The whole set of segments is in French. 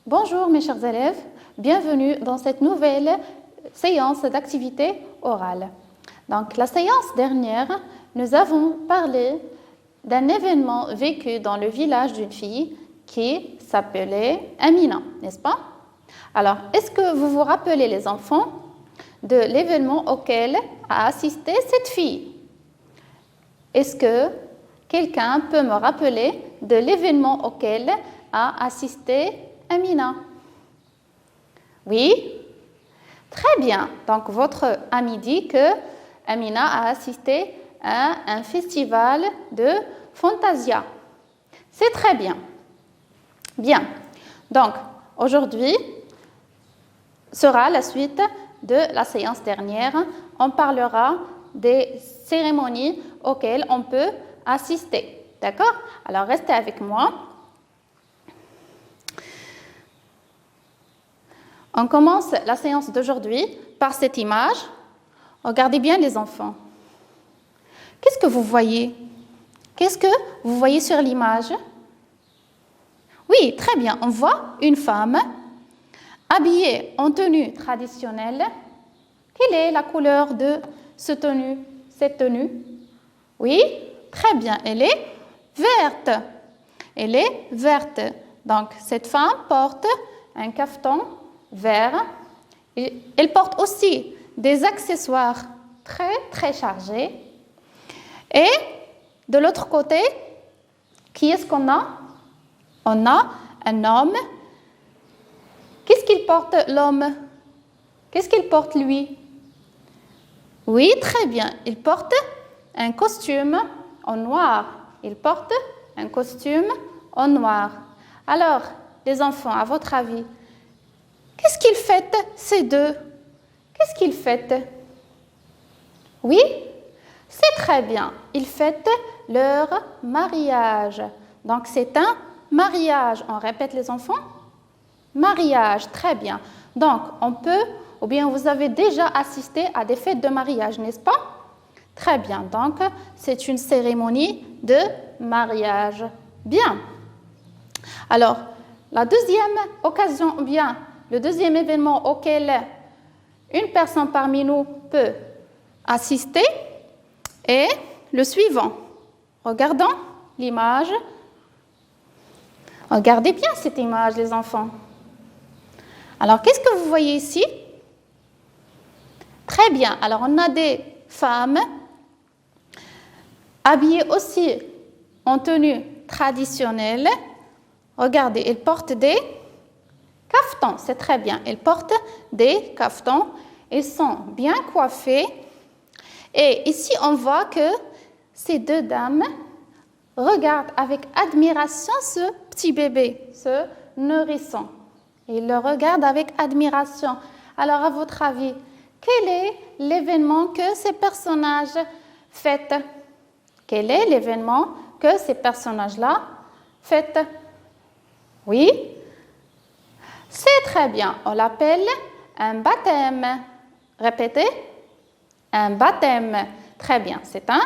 Bonjour mes chers élèves, bienvenue dans cette nouvelle séance d'activité orale. Donc la séance dernière, nous avons parlé d'un événement vécu dans le village d'une fille qui s'appelait Amina, n'est-ce pas? Alors, est-ce que vous vous rappelez les enfants de l'événement auquel a assisté cette fille? Est-ce que quelqu'un peut me rappeler de l'événement auquel a assisté Amina? Oui? Très bien. Donc, votre ami dit que Amina a assisté à un festival de Fantasia. C'est très bien. Bien. Donc, aujourd'hui sera la suite de la séance dernière. On parlera des cérémonies auxquelles on peut assister. D'accord? Alors, restez avec moi. On commence la séance d'aujourd'hui par cette image. Regardez bien les enfants. Qu'est-ce que vous voyez? Qu'est-ce que vous voyez sur l'image? Oui, très bien. On voit une femme habillée en tenue traditionnelle. Quelle est la couleur de cette tenue? Oui, très bien. Elle est verte. Elle est verte. Donc, cette femme porte un caftan vert. Elle porte aussi des accessoires très chargés. Et de l'autre côté, qui est-ce qu'on a? On a un homme. Qu'est-ce qu'il porte, l'homme? Qu'est-ce qu'il porte, lui? Oui, très bien. Il porte un costume en noir. Il porte un costume en noir. Alors, les enfants, à votre avis, qu'est-ce qu'ils fêtent, ces deux? Qu'est-ce qu'ils fêtent? Oui, c'est très bien. Ils fêtent leur mariage. Donc, c'est un mariage. On répète, les enfants? Mariage, très bien. Donc, on peut, ou bien vous avez déjà assisté à des fêtes de mariage, n'est-ce pas? Très bien. Donc, c'est une cérémonie de mariage. Bien. Alors, la deuxième occasion, ou bien le deuxième événement auquel une personne parmi nous peut assister est le suivant. Regardons l'image. Regardez bien cette image, les enfants. Alors, qu'est-ce que vous voyez ici? Très bien. Alors, on a des femmes habillées aussi en tenue traditionnelle. Regardez, elles portent des caftans. C'est très bien. Elles portent des caftans. Elles sont bien coiffées. Et ici, on voit que ces deux dames regardent avec admiration ce petit bébé, ce nourrisson. Ils le regardent avec admiration. Alors, à votre avis, quel est l'événement que ces personnages fêtent? Quel est l'événement que ces personnages-là fêtent? Oui? C'est très bien. On l'appelle un baptême. Répétez. Un baptême. Très bien. C'est un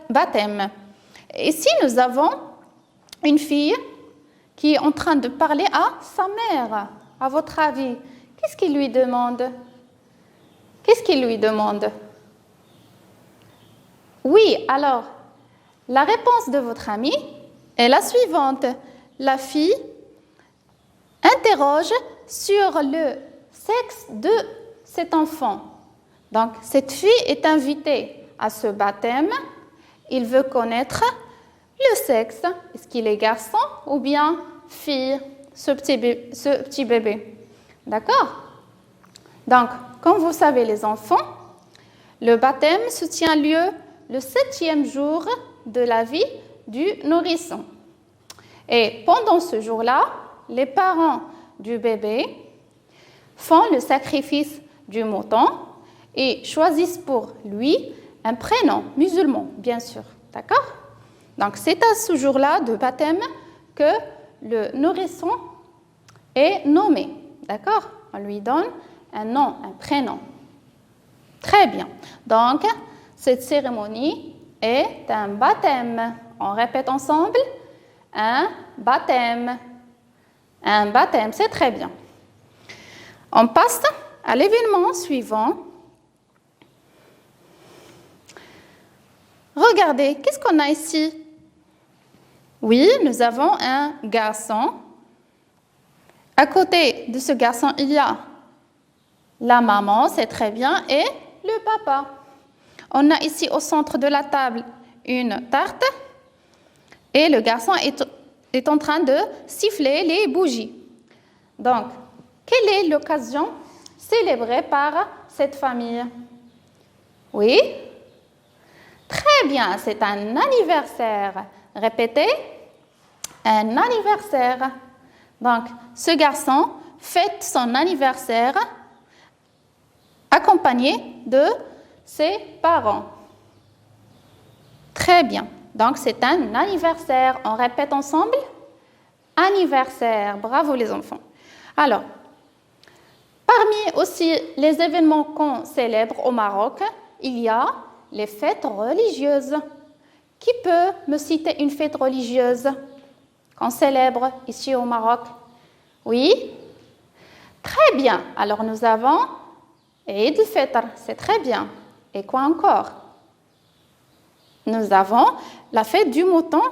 baptême. Ici, nous avons une fille qui est en train de parler à sa mère. À votre avis, qu'est-ce qu'il lui demande? Qu'est-ce qu'il lui demande? Oui, alors, la réponse de votre amie est la suivante. La fille interroge sur le sexe de cet enfant. Donc, cette fille est invitée à ce baptême. Il veut connaître le sexe. Est-ce qu'il est garçon ou bien fille, ce petit bébé? D'accord? Donc, comme vous savez, les enfants, le baptême se tient lieu le 7e jour de la vie du nourrisson. Et pendant ce jour-là, les parents du bébé font le sacrifice du mouton et choisissent pour lui un prénom musulman, bien sûr. D'accord? Donc, c'est à ce jour-là de baptême que le nourrisson est nommé. D'accord? On lui donne un nom, un prénom. Très bien. Donc, cette cérémonie est un baptême. On répète ensemble. Un baptême. Un baptême, c'est très bien. On passe à l'événement suivant. Regardez, qu'est-ce qu'on a ici? Oui, nous avons un garçon. À côté de ce garçon, il y a la maman, c'est très bien, et le papa. On a ici au centre de la table une tarte et le garçon est en train de siffler les bougies. Donc, quelle est l'occasion célébrée par cette famille? Oui? Très bien, c'est un anniversaire. Répétez, un anniversaire. Donc, ce garçon fête son anniversaire accompagné de ses parents. Très bien. Donc, c'est un anniversaire. On répète ensemble. Anniversaire. Bravo les enfants. Alors, parmi aussi les événements qu'on célèbre au Maroc, il y a les fêtes religieuses. Qui peut me citer une fête religieuse qu'on célèbre ici au Maroc? Oui? Très bien. Alors, nous avons Eid al-Fitr. C'est très bien. Et quoi encore? Nous avons la fête du mouton,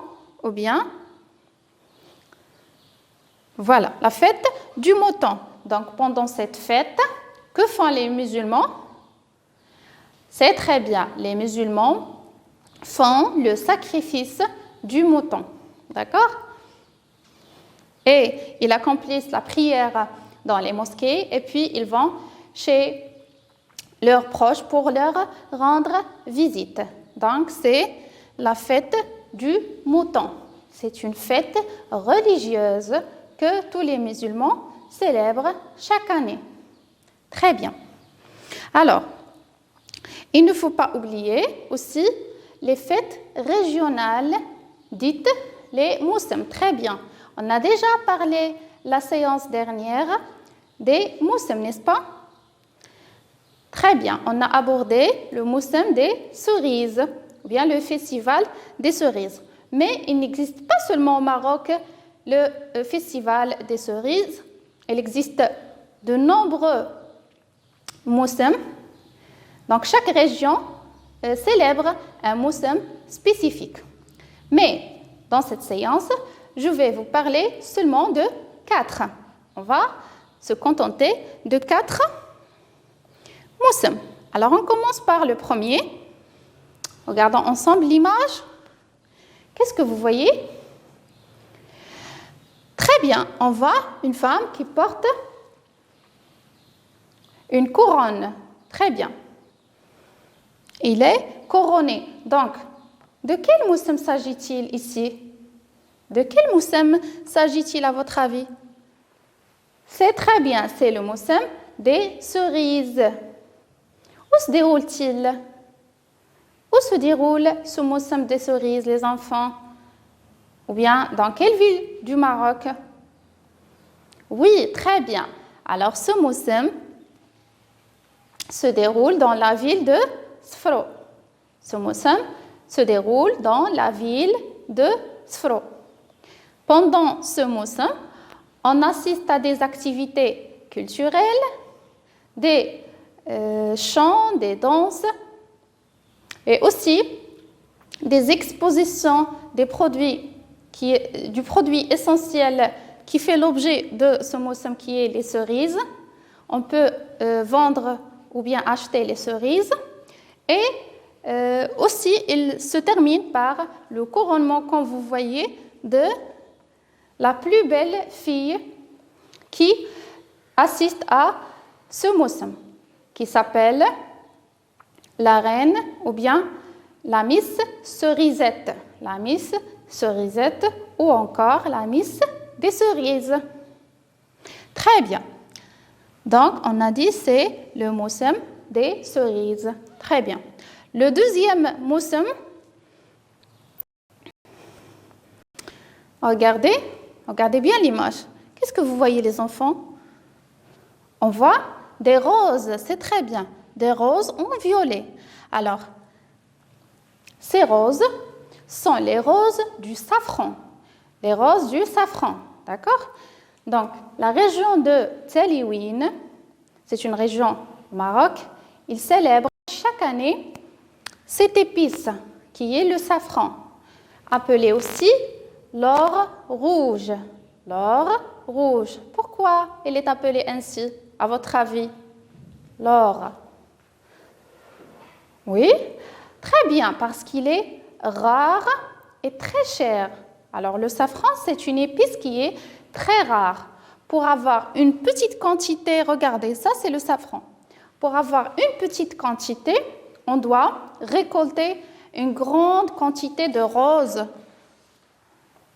ou bien, voilà, la fête du mouton. Donc, pendant cette fête, que font les musulmans? C'est très bien. Les musulmans font le sacrifice du mouton. D'accord? Et ils accomplissent la prière dans les mosquées et puis ils vont chez leurs proches pour leur rendre visite. Donc, c'est la fête du mouton. C'est une fête religieuse que tous les musulmans célèbrent chaque année. Très bien. Alors, il ne faut pas oublier aussi les fêtes régionales dites les moussem. Très bien. On a déjà parlé la séance dernière des moussem, n'est-ce pas? Très bien. On a abordé le moussem des cerises, ou bien le festival des cerises. Mais il n'existe pas seulement au Maroc le festival des cerises. Il existe de nombreux moussem. Donc, chaque région célèbre un moussem spécifique. Mais dans cette séance, je vais vous parler seulement de 4. On va se contenter de 4 moussem. Alors, on commence par le premier. Regardons ensemble l'image. Qu'est-ce que vous voyez? Très bien, on voit une femme qui porte une couronne. Très bien. Il est couronné. Donc, de quel moussem s'agit-il ici? De quel moussem s'agit-il à votre avis? C'est très bien, c'est le moussem des cerises. Où se déroule-t-il? Où se déroule ce moussem des cerises, les enfants? Ou bien, dans quelle ville du Maroc? Oui, très bien. Alors, ce moussem se déroule dans la ville de Sfro. Ce moussem se déroule dans la ville de Sfro. Pendant ce moussem, on assiste à des activités culturelles, des chants, des danses, et aussi des expositions des produits du produit essentiel qui fait l'objet de ce moussem qui est les cerises. On peut vendre ou bien acheter les cerises. Et aussi, il se termine par le couronnement, comme vous voyez, de la plus belle fille qui assiste à ce moussem, qui s'appelle la reine ou bien la Miss Cerisette. La Miss Cerisette ou encore la Miss des cerises. Très bien. Donc, on a dit c'est le moussem des cerises. Très bien. Le deuxième moussem, regardez bien l'image. Qu'est-ce que vous voyez les enfants? On voit des roses, c'est très bien. Des roses en violet. Alors, ces roses sont les roses du safran. Les roses du safran, d'accord? Donc, la région de Taliwin, c'est une région au Maroc, il célèbre chaque année cette épice qui est le safran, appelé aussi l'or rouge. L'or rouge. Pourquoi il est appelé ainsi, à votre avis? L'or. Oui, très bien, parce qu'il est rare et très cher. Alors, le safran, c'est une épice qui est très rare. Pour avoir une petite quantité, regardez, ça, c'est le safran. Pour avoir une petite quantité, on doit récolter une grande quantité de roses.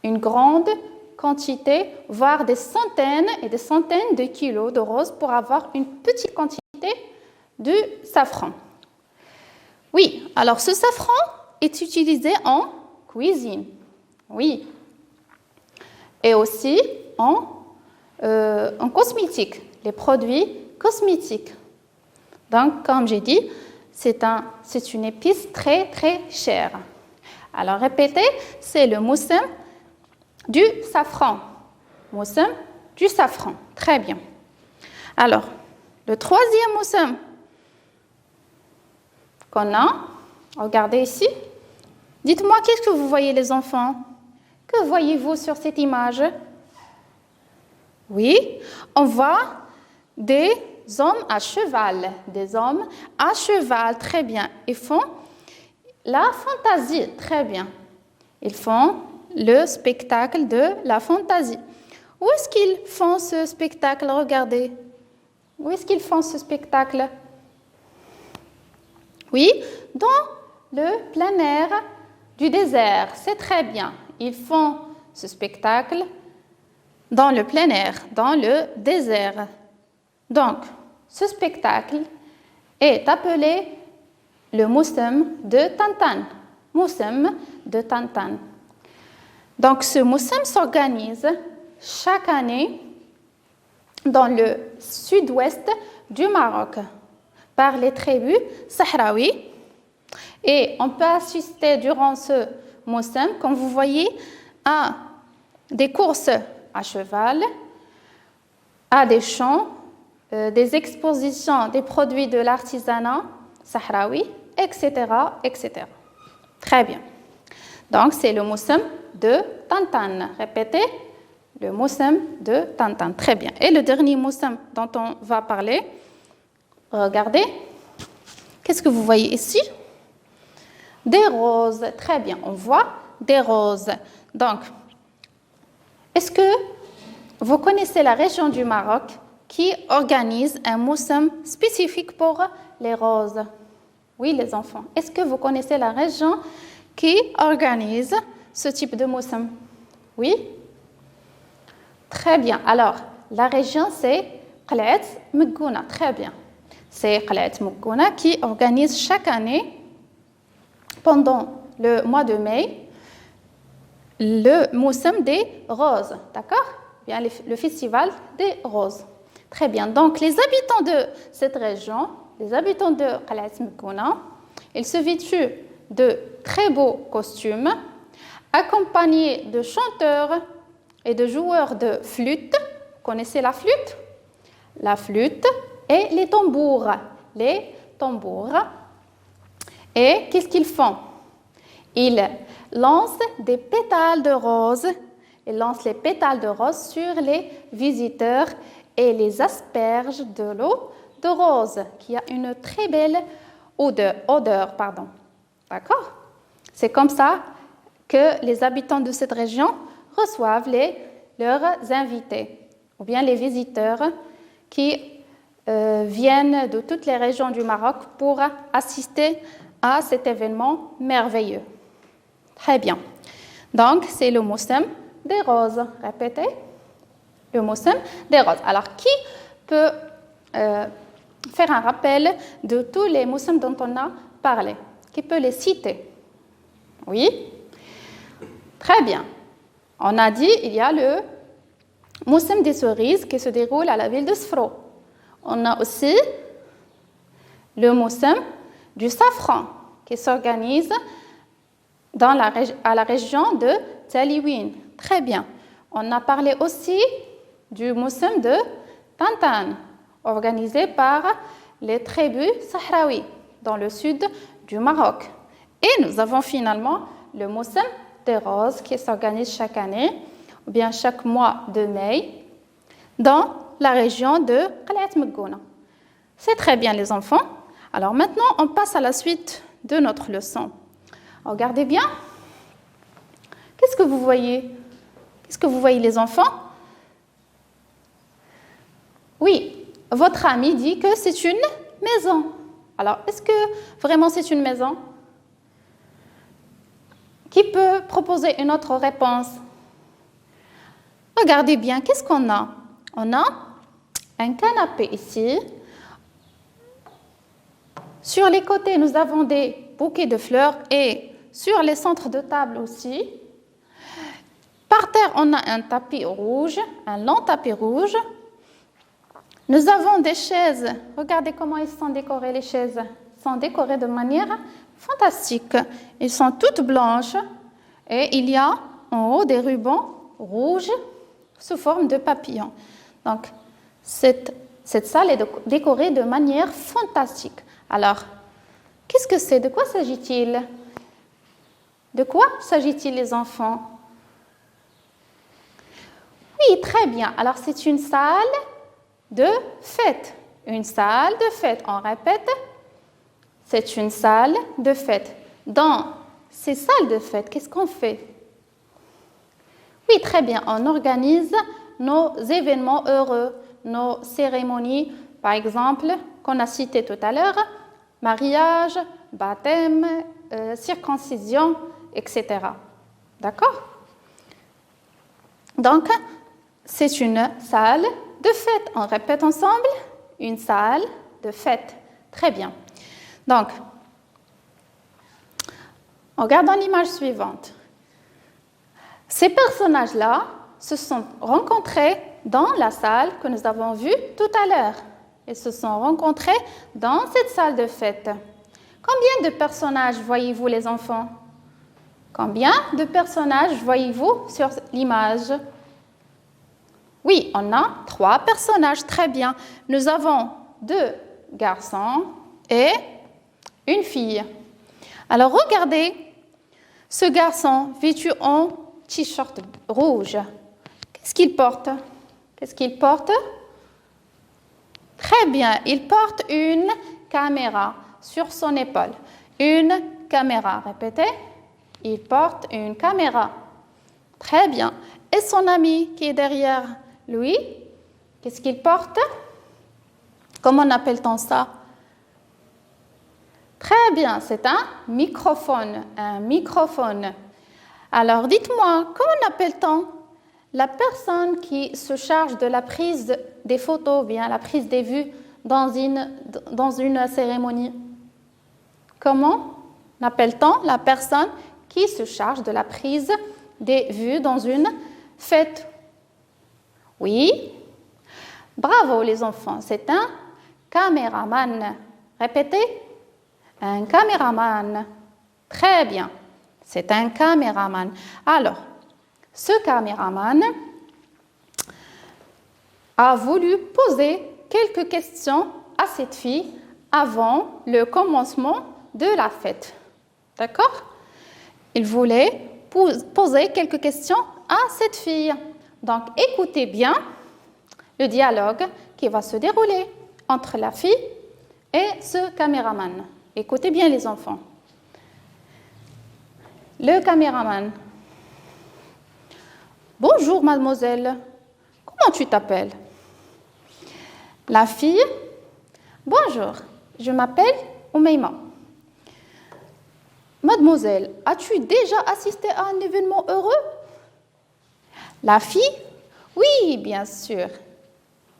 Une grande quantité, voire des centaines et des centaines de kilos de roses pour avoir une petite quantité de safran. Oui, alors ce safran est utilisé en cuisine. Oui. Et aussi en cosmétique, les produits cosmétiques. Donc, comme j'ai dit, c'est une épice très, très chère. Alors, répétez, c'est le moussem du safran. Moussem du safran. Très bien. Alors, le troisième moussem qu'on a, regardez ici. Dites-moi, qu'est-ce que vous voyez, les enfants? Que voyez-vous sur cette image? Oui, on voit des hommes à cheval. Des hommes à cheval, très bien. Ils font la fantaisie, très bien. Ils font le spectacle de la fantaisie. Où est-ce qu'ils font ce spectacle? Regardez. Où est-ce qu'ils font ce spectacle? Oui, dans le plein air du désert. C'est très bien. Ils font ce spectacle dans le plein air, dans le désert. Donc, ce spectacle est appelé le moussem de Tantan. Moussem de Tantan. Donc, ce moussem s'organise chaque année dans le sud-ouest du Maroc par les tribus sahraouis. Et on peut assister durant ce moussem, comme vous voyez, à des courses à cheval, à des chants, des expositions des produits de l'artisanat sahraoui, etc., etc. Très bien. Donc, c'est le moussem de Tantan. Répétez, le moussem de Tantan. Très bien. Et le dernier moussem dont on va parler, regardez. Qu'est-ce que vous voyez ici? Des roses. Très bien. On voit des roses. Donc, est-ce que vous connaissez la région du Maroc qui organise un moussem spécifique pour les roses? Oui, les enfants. Est-ce que vous connaissez la région qui organise ce type de moussem? Oui? Très bien. Alors, la région, c'est Qalat Mekgouna. Très bien. C'est Qalat Mekgouna qui organise chaque année, pendant le mois de mai, le moussem des roses. D'accord? Bien, le festival des roses. Très bien. Donc, les habitants de cette région, les habitants de Qalat Mekgouna, ils se vêtent de très beaux costumes, accompagnés de chanteurs et de joueurs de flûte. Vous connaissez la flûte? La flûte et les tambours. Les tambours. Et qu'est-ce qu'ils font? Ils lancent des pétales de rose. Ils lancent les pétales de rose sur les visiteurs et les aspergent de l'eau de rose, qui a une très belle odeur. D'accord? C'est comme ça que les habitants de cette région reçoivent leurs invités, ou bien les visiteurs qui viennent de toutes les régions du Maroc pour assister à cet événement merveilleux. Très bien. Donc, c'est le moussem des roses. Répétez. Le moussem des roses. Alors, qui peut faire un rappel de tous les moussems dont on a parlé? Qui peut les citer? Oui? Très bien. On a dit il y a le moussem des cerises qui se déroule à la ville de Sfro. On a aussi le moussem du safran qui s'organise à la région de Taliwin. Très bien. On a parlé aussi du Moussem de Tantan, organisé par les tribus sahraouis dans le sud du Maroc. Et nous avons finalement le Moussem des Roses qui s'organise chaque année, ou bien chaque mois de mai, dans la région de Qalat Mekgouna. C'est très bien les enfants. Alors maintenant, on passe à la suite de notre leçon. Regardez bien. Qu'est-ce que vous voyez? Qu'est-ce que vous voyez les enfants? Oui, votre ami dit que c'est une maison. Alors, est-ce que vraiment c'est une maison? Qui peut proposer une autre réponse? Regardez bien, qu'est-ce qu'on a? On a un canapé ici. Sur les côtés, nous avons des bouquets de fleurs et sur les centres de table aussi. Par terre, on a un tapis rouge, un long tapis rouge. Nous avons des chaises. Regardez comment ils sont décorés, les chaises. Ils sont décorées de manière fantastique. Elles sont toutes blanches et il y a en haut des rubans rouges sous forme de papillons. Donc, cette salle est décorée de manière fantastique. Alors, qu'est-ce que c'est? De quoi s'agit-il? De quoi s'agit-il, les enfants? Oui, très bien. Alors, c'est une salle de fête. Une salle de fête. On répète, c'est une salle de fête. Dans ces salles de fête, qu'est-ce qu'on fait? Oui, très bien. On organise nos événements heureux, nos cérémonies, par exemple, qu'on a citées tout à l'heure, mariage, baptême, circoncision, etc. D'accord? Donc, c'est une salle de fête. On répète ensemble, une salle de fête. Très bien. Donc, regardons l'image suivante. Ces personnages-là se sont rencontrés dans la salle que nous avons vue tout à l'heure. Ils se sont rencontrés dans cette salle de fête. Combien de personnages voyez-vous, les enfants? Combien de personnages voyez-vous sur l'image? Oui, on a 3 personnages, très bien. Nous avons 2 garçons et une fille. Alors, regardez, ce garçon vêtu en t-shirt rouge, qu'est-ce qu'il porte? Qu'est-ce qu'il porte? Très bien, il porte une caméra sur son épaule. Une caméra, répétez. Il porte une caméra. Très bien. Et son ami qui est derrière lui, qu'est-ce qu'il porte? Comment appelle-t-on ça? Très bien, c'est un microphone. Un microphone. Alors, dites-moi, comment appelle-t-on la personne qui se charge de la prise des photos, bien la prise des vues dans une cérémonie? Comment appelle-t-on la personne qui se charge de la prise des vues dans une fête? Oui, bravo les enfants, c'est un caméraman. Répétez, un caméraman. Très bien, c'est un caméraman. Alors, ce caméraman a voulu poser quelques questions à cette fille avant le commencement de la fête. D'accord? Il voulait poser quelques questions à cette fille. Donc, écoutez bien le dialogue qui va se dérouler entre la fille et ce caméraman. Écoutez bien les enfants. Le caméraman. Bonjour mademoiselle, comment tu t'appelles? La fille. Bonjour, je m'appelle Oumeima. Mademoiselle, as-tu déjà assisté à un événement heureux? La fille. Oui, bien sûr.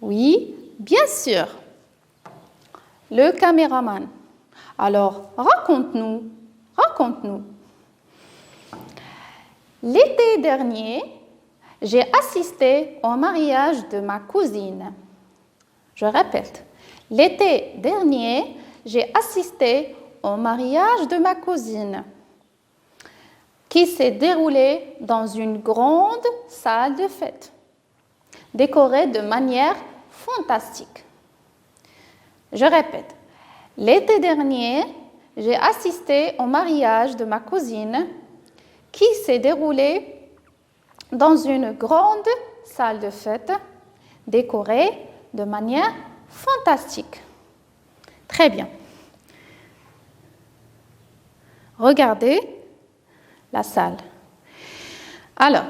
Oui, bien sûr. Le caméraman. Alors, raconte-nous. L'été dernier, j'ai assisté au mariage de ma cousine. Je répète, l'été dernier, j'ai assisté au mariage de ma cousine qui s'est déroulé dans une grande salle de fête. décorée de manière fantastique. Je répète, l'été dernier, j'ai assisté au mariage de ma cousine qui s'est déroulé dans une grande salle de fête décorée de manière fantastique. Très bien. Regardez la salle. Alors,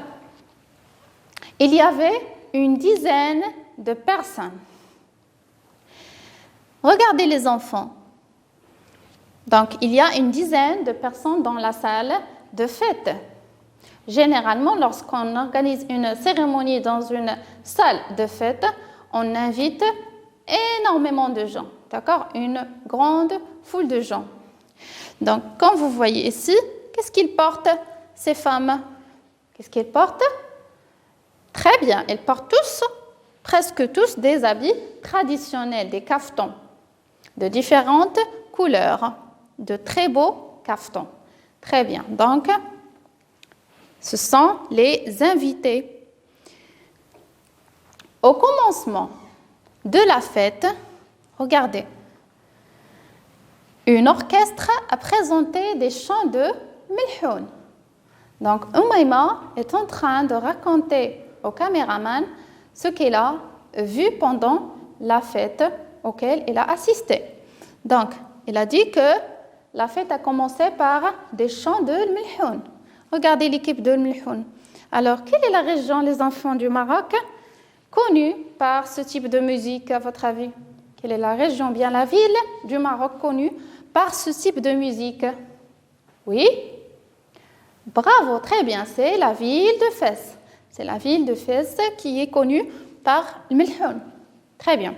il y avait une dizaine de personnes. Regardez les enfants. Donc, il y a une dizaine de personnes dans la salle de fête. Généralement, lorsqu'on organise une cérémonie dans une salle de fête, on invite énormément de gens, d'accord? Une grande foule de gens. Donc, comme vous voyez ici, qu'est-ce qu'ils portent, ces femmes? Qu'est-ce qu'ils portent? Très bien, elles portent tous, presque tous, des habits traditionnels, des caftans, de différentes couleurs, de très beaux caftans. Très bien, donc, ce sont les invités. Au commencement de la fête, regardez, un orchestre a présenté des chants de Milhoun. Donc, Umayma est en train de raconter au caméraman ce qu'elle a vu pendant la fête auquel elle a assisté. Donc, il a dit que la fête a commencé par des chants de Milhoun. Regardez l'équipe de Milhoun. Alors, quelle est la région, les enfants du Maroc, connue par ce type de musique, à votre avis? Quelle est la région, bien la ville du Maroc connue par ce type de musique? Oui? Bravo, très bien, c'est la ville de Fès. C'est la ville de Fès qui est connue par le Milhoun. Très bien.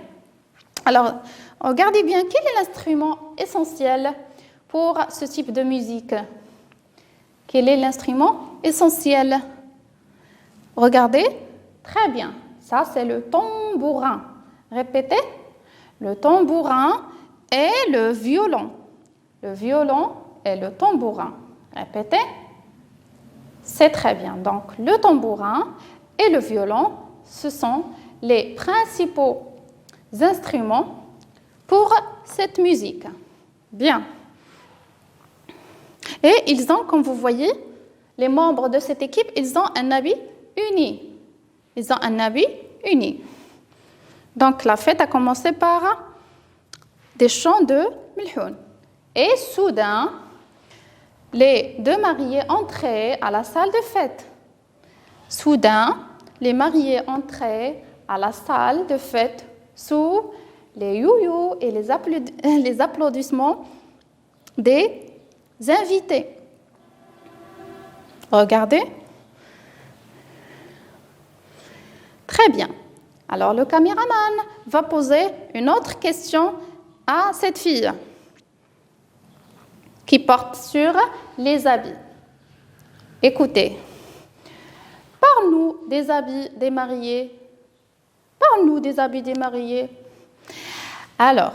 Alors, regardez bien, quel est l'instrument essentiel pour ce type de musique? Quel est l'instrument essentiel? Regardez, très bien, ça c'est le tambourin. Répétez, le tambourin et le violon. Le violon et le tambourin. Répétez, c'est très bien. Donc, le tambourin et le violon, ce sont les principaux instruments pour cette musique. Bien. Et ils ont, comme vous voyez, les membres de cette équipe, ils ont un habit uni. Ils ont un habit uni. Donc, la fête a commencé par des chants de Milhoun. Et soudain, les deux mariés entraient à la salle de fête. Soudain, les mariés entraient à la salle de fête sous les you-you et les applaudissements des invités. Regardez. Très bien. Alors, le caméraman va poser une autre question à cette fille qui porte sur les habits. Écoutez, parle-nous des habits des mariés. Parle-nous des habits des mariés. Alors,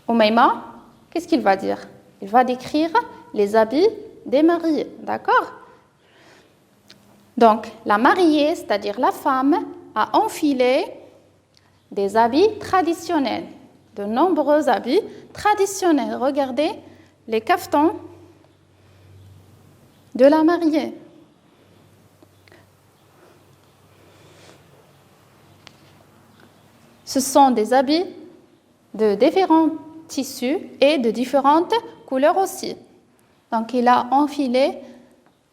Umayma, qu'est-ce qu'il va dire? Il va décrire les habits des mariés, d'accord? Donc, la mariée, c'est-à-dire la femme, a enfilé des habits traditionnels, de nombreux habits traditionnels. Regardez les caftans de la mariée. Ce sont des habits de différents tissus et de différentes couleurs aussi. Donc, il a enfilé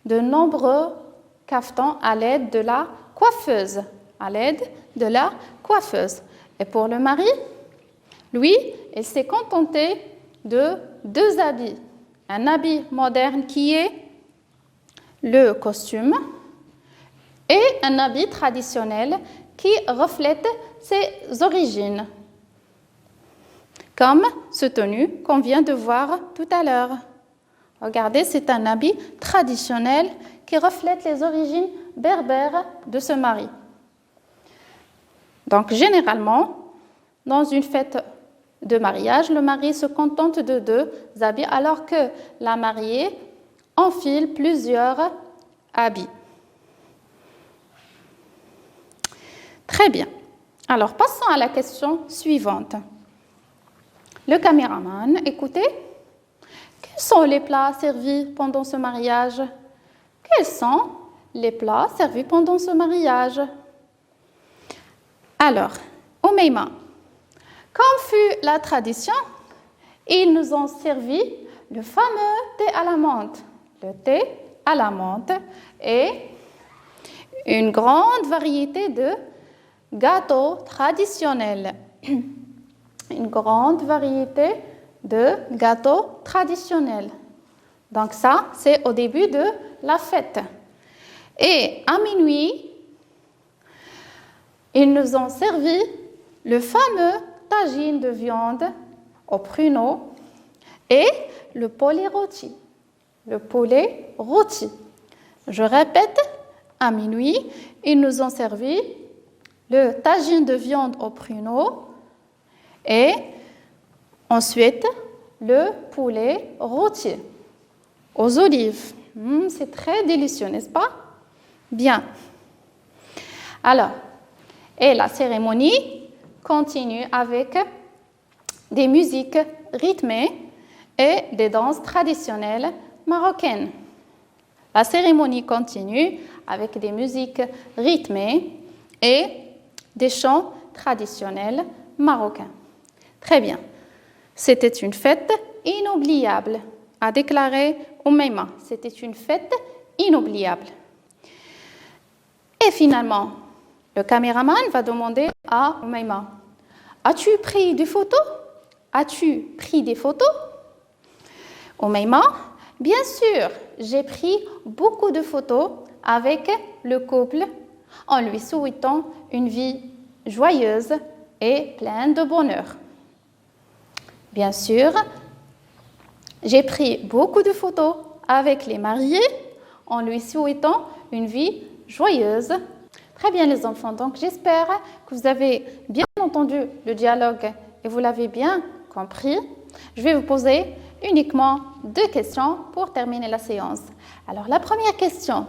de nombreux caftans à l'aide de la coiffeuse. À l'aide de la coiffeuse. Et pour le mari, lui, il s'est contenté de deux habits. Un habit moderne qui est le costume et un habit traditionnel qui reflète ses origines, comme ce tenue qu'on vient de voir tout à l'heure. Regardez, c'est un habit traditionnel qui reflète les origines berbères de ce mari. Donc, généralement, dans une fête de mariage, le mari se contente de deux habits, alors que la mariée enfile plusieurs habits. Très bien. Alors, passons à la question suivante. Le caméraman, écoutez, quels sont les plats servis pendant ce mariage? Quels sont les plats servis pendant ce mariage? Alors, Oumaima, comme fut la tradition, ils nous ont servi le fameux thé à la menthe. Le thé à la menthe et une grande variété de gâteaux traditionnels. Une grande variété de gâteaux traditionnels. Donc ça, c'est au début de la fête. Et à minuit, ils nous ont servi le fameux tagine de viande au pruneau et le poulet rôti. Le poulet rôti. Je répète, à minuit, ils nous ont servi le tagine de viande au pruneau et ensuite le poulet rôti aux olives. C'est très délicieux, n'est-ce pas? Bien. Alors, et la cérémonie continue avec des musiques rythmées et des danses traditionnelles marocaines. La cérémonie continue avec des musiques rythmées et des chants traditionnels marocains. Très bien. C'était une fête inoubliable, a déclaré Oumaima. C'était une fête inoubliable. Et finalement, le caméraman va demander à Oumaima, as-tu pris des photos? As-tu pris des photos? Oumaima, bien sûr, j'ai pris beaucoup de photos avec le couple en lui souhaitant une vie joyeuse et pleine de bonheur. Bien sûr, j'ai pris beaucoup de photos avec les mariés en lui souhaitant une vie joyeuse. Très bien les enfants, donc j'espère que vous avez bien entendu le dialogue et vous l'avez bien compris. Je vais vous poser uniquement 2 questions pour terminer la séance. Alors la première question,